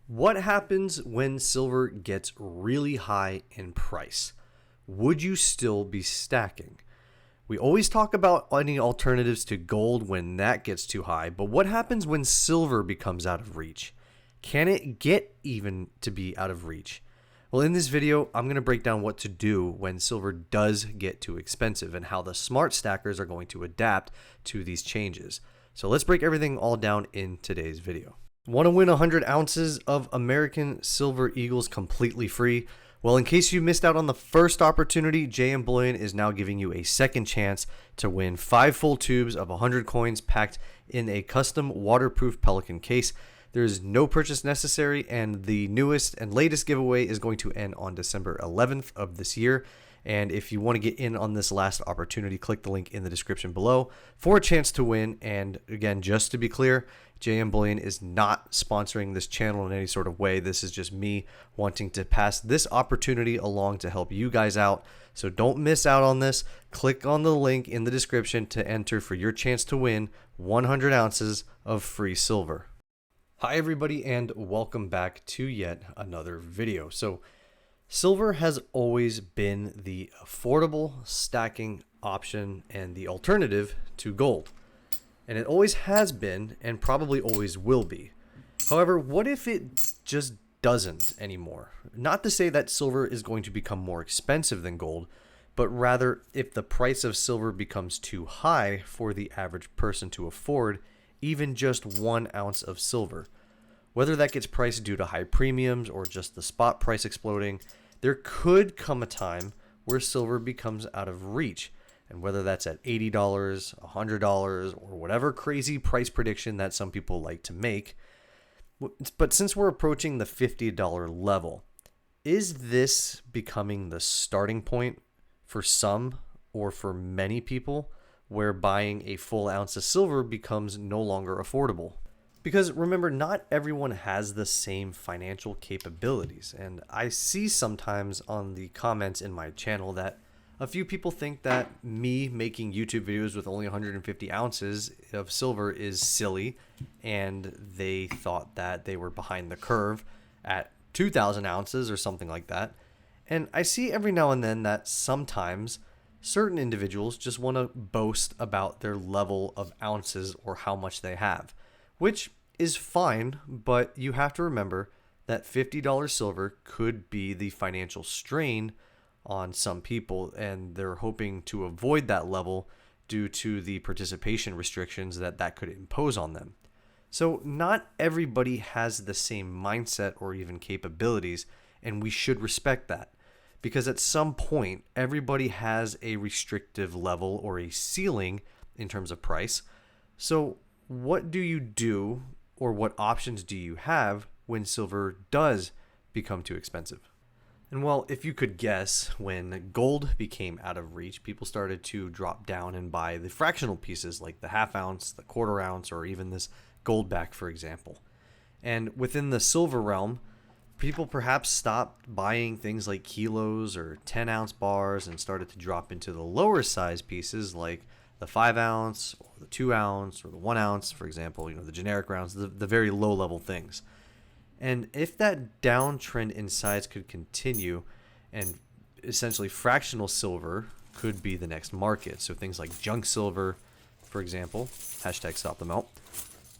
What happens when silver gets really high in price? Would you still be stacking? We always talk about any alternatives to gold when that gets too high, but what happens when silver becomes out of reach? Can it get even to be out of reach? Well, in this video, I'm going to break down what to do when silver does get too expensive and how the smart stackers are going to adapt to these changes. So let's break everything all down in today's video. Want to win 100 ounces of American Silver Eagles completely free? Well, in case you missed out on the first opportunity, JM Bullion is now giving you a second chance to win 5 full tubes of 100 coins packed in a custom waterproof Pelican case. There is no purchase necessary, and the newest and latest giveaway is going to end on December 11th of this year. And if you want to get in on this last opportunity, click the link in the description below for a chance to win. And again, just to be clear, JM Bullion is not sponsoring this channel in any sort of way. This is just me wanting to pass this opportunity along to help you guys out. So don't miss out on this. Click on the link in the description to enter for your chance to win 100 ounces of free silver. Hi everybody, and welcome back to yet another video. So silver has always been the affordable stacking option and the alternative to gold. And it always has been and probably always will be. However, what if it just doesn't anymore? Not to say that silver is going to become more expensive than gold, but rather if the price of silver becomes too high for the average person to afford even just 1 ounce of silver. Whether that gets priced due to high premiums or just the spot price exploding, there could come a time where silver becomes out of reach. And whether that's at $80, $100, or whatever crazy price prediction that some people like to make. But since we're approaching the $50 level, is this becoming the starting point for some or for many people where buying a full ounce of silver becomes no longer affordable? Because remember, not everyone has the same financial capabilities. And I see sometimes on the comments in my channel that a few people think that me making YouTube videos with only 150 ounces of silver is silly, and they thought that they were behind the curve at 2,000 ounces or something like that. And I see every now and then that sometimes certain individuals just want to boast about their level of ounces or how much they have, which is fine, but you have to remember that $50 silver could be the financial strain on some people, and they're hoping to avoid that level due to the participation restrictions that could impose on them. So not everybody has the same mindset or even capabilities, and we should respect that, because at some point everybody has a restrictive level or a ceiling in terms of price. So what do you do, or what options do you have when silver does become too expensive? And well, if you could guess, when gold became out of reach, people started to drop down and buy the fractional pieces like the half ounce, the quarter ounce, or even this gold back, for example. And within the silver realm, people perhaps stopped buying things like kilos or 10-ounce bars and started to drop into the lower size pieces like the 5 ounce or the 2 ounce or the 1 ounce, for example, the generic rounds, the very low level things. And if that downtrend in size could continue, and essentially fractional silver could be the next market, so things like junk silver, for example, hashtag stop the melt,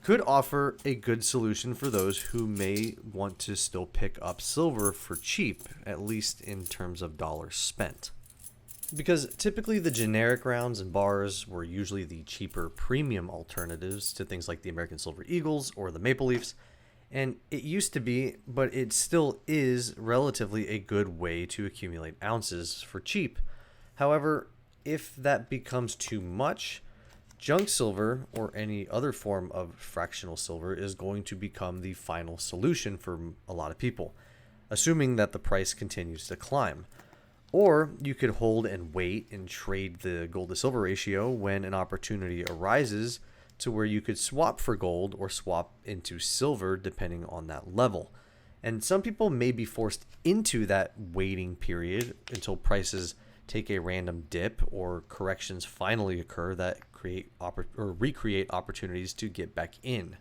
could offer a good solution for those who may want to still pick up silver for cheap, at least in terms of dollars spent. Because typically the generic rounds and bars were usually the cheaper premium alternatives to things like the American Silver Eagles or the Maple Leafs. And it used to be, but it still is relatively a good way to accumulate ounces for cheap. However, if that becomes too much, junk silver or any other form of fractional silver is going to become the final solution for a lot of people, assuming that the price continues to climb. Or you could hold and wait and trade the gold to silver ratio when an opportunity arises to where you could swap for gold or swap into silver depending on that level. And some people may be forced into that waiting period until prices take a random dip or corrections finally occur that recreate opportunities to get back in.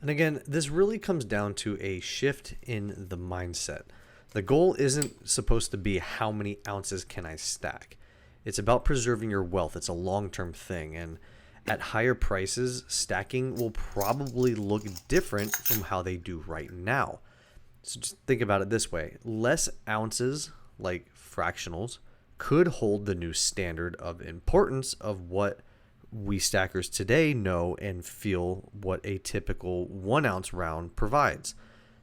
And again, this really comes down to a shift in the mindset. The goal isn't supposed to be how many ounces can I stack. It's about preserving your wealth. It's a long-term thing. And at higher prices, stacking will probably look different from how they do right now. So just think about it this way. Less ounces, like fractionals, could hold the new standard of importance of what we stackers today know and feel what a typical 1 ounce round provides.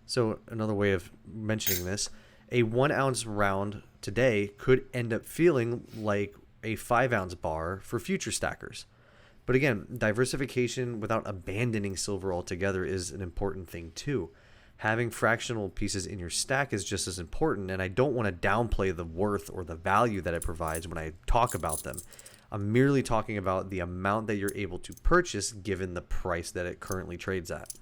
So another way of mentioning this, a 1 ounce round today could end up feeling like a 5 ounce bar for future stackers. But again, diversification without abandoning silver altogether is an important thing too. Having fractional pieces in your stack is just as important, and I don't want to downplay the worth or the value that it provides when I talk about them. I'm merely talking about the amount that you're able to purchase given the price that it currently trades at.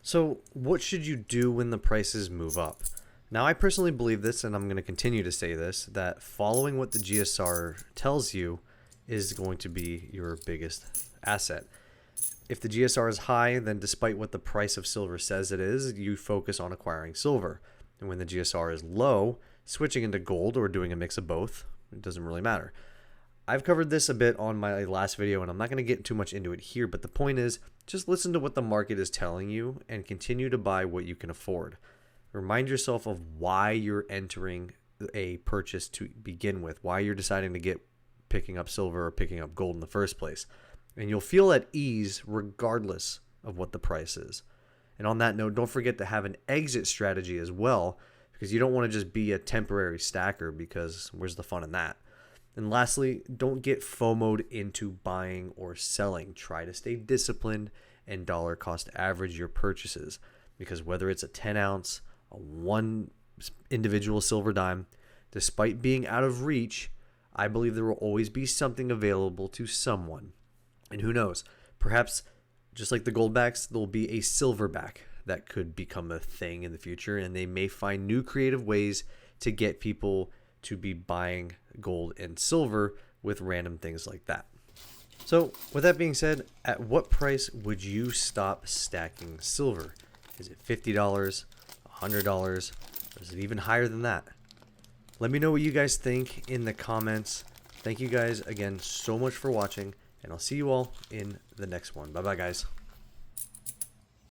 So what should you do when the prices move up? Now, I personally believe this, and I'm going to continue to say this, that following what the GSR tells you is going to be your biggest asset. If the GSR is high, then despite what the price of silver says it is, you focus on acquiring silver. And when the GSR is low, switching into gold or doing a mix of both, it doesn't really matter. I've covered this a bit on my last video, and I'm not going to get too much into it here, but the point is, just listen to what the market is telling you and continue to buy what you can afford. Remind yourself of why you're entering a purchase to begin with, why you're deciding to picking up silver or picking up gold in the first place. And you'll feel at ease regardless of what the price is. And on that note, don't forget to have an exit strategy as well, because you don't want to just be a temporary stacker, because where's the fun in that? And lastly, don't get FOMO'd into buying or selling. Try to stay disciplined and dollar cost average your purchases, because whether it's a 10 ounce, a one individual silver dime, despite being out of reach, I believe there will always be something available to someone. And who knows, perhaps just like the goldbacks, there'll be a silverback that could become a thing in the future, and they may find new creative ways to get people to be buying gold and silver with random things like that. So with that being said, at what price would you stop stacking silver? Is it $50, $100, or is it even higher than that? Let me know what you guys think in the comments. Thank you guys again so much for watching, and I'll see you all in the next one. Bye bye, guys.